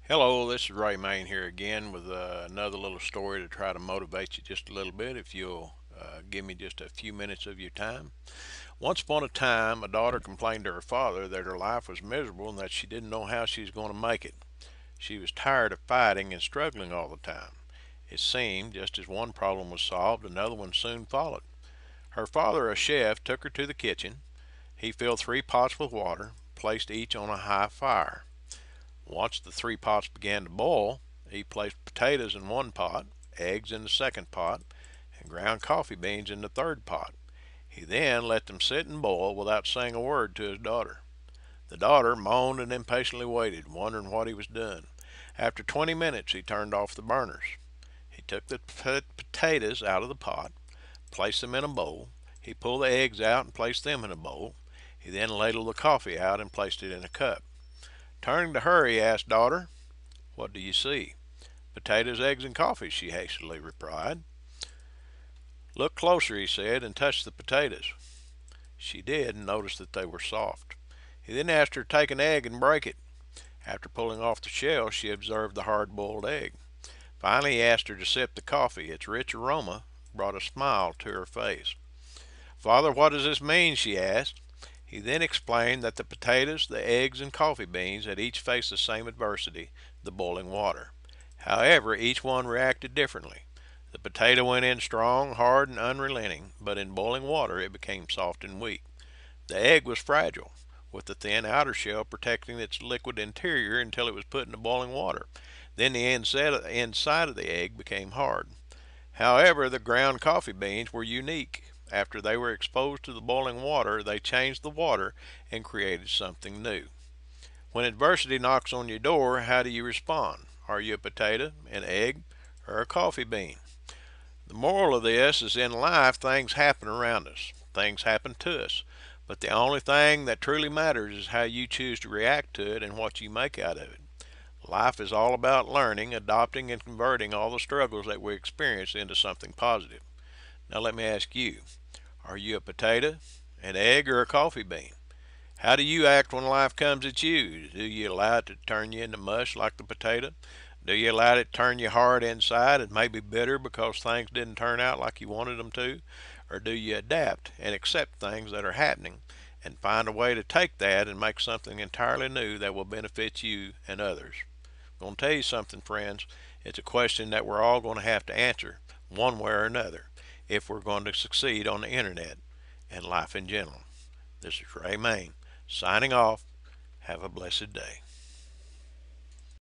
Hello, this is Ray Main here again with another little story to try to motivate you just a little bit if you'll give me just a few minutes of your time. Once upon a time, a daughter complained to her father that her life was miserable and that she didn't know how she was going to make it. She was tired of fighting and struggling all the time. It seemed just as one problem was solved, another one soon followed. Her father, a chef, took her to the kitchen. He filled 3 pots with water, placed each on a high fire. Once the 3 pots began to boil, he placed potatoes in one pot, eggs in the second pot, and ground coffee beans in the third pot. He then let them sit and boil without saying a word to his daughter. The daughter moaned and impatiently waited, wondering what he was doing. After 20 minutes, he turned off the burners. He took the potatoes out of the pot, placed them in a bowl. He pulled the eggs out and placed them in a bowl. He then ladled the coffee out and placed it in a cup. Turning to her, he asked, "Daughter, what do you see?" "Potatoes, eggs, and coffee," she hastily replied. "Look closer," he said, and touched the potatoes. She did, and noticed that they were soft. He then asked her to take an egg and break it. After pulling off the shell, she observed the hard-boiled egg. Finally, he asked her to sip the coffee. Its rich aroma brought a smile to her face. "Father, what does this mean?" she asked. He then explained that the potatoes, the eggs, and coffee beans had each faced the same adversity, the boiling water. However, each one reacted differently. The potato went in strong, hard, and unrelenting, but in boiling water it became soft and weak. The egg was fragile, with the thin outer shell protecting its liquid interior until it was put into boiling water. Then the inside of the egg became hard. However, the ground coffee beans were unique. After they were exposed to the boiling water, they changed the water and created something new. When adversity knocks on your door, how do you respond? Are you a potato, an egg, or a coffee bean? The moral of this is in life, things happen around us, things happen to us. But the only thing that truly matters is how you choose to react to it and what you make out of it. Life is all about learning, adopting, and converting all the struggles that we experience into something positive. Now, let me ask you, are you a potato, an egg, or a coffee bean? How do you act when life comes at you? Do you allow it to turn you into mush like the potato? Do you allow it to turn you hard inside and maybe bitter because things didn't turn out like you wanted them to? Or do you adapt and accept things that are happening and find a way to take that and make something entirely new that will benefit you and others? I'm going to tell you something, friends. It's a question that we're all going to have to answer one way or another if we're going to succeed on the internet and life in general. This is Ray Main signing off. Have a blessed day.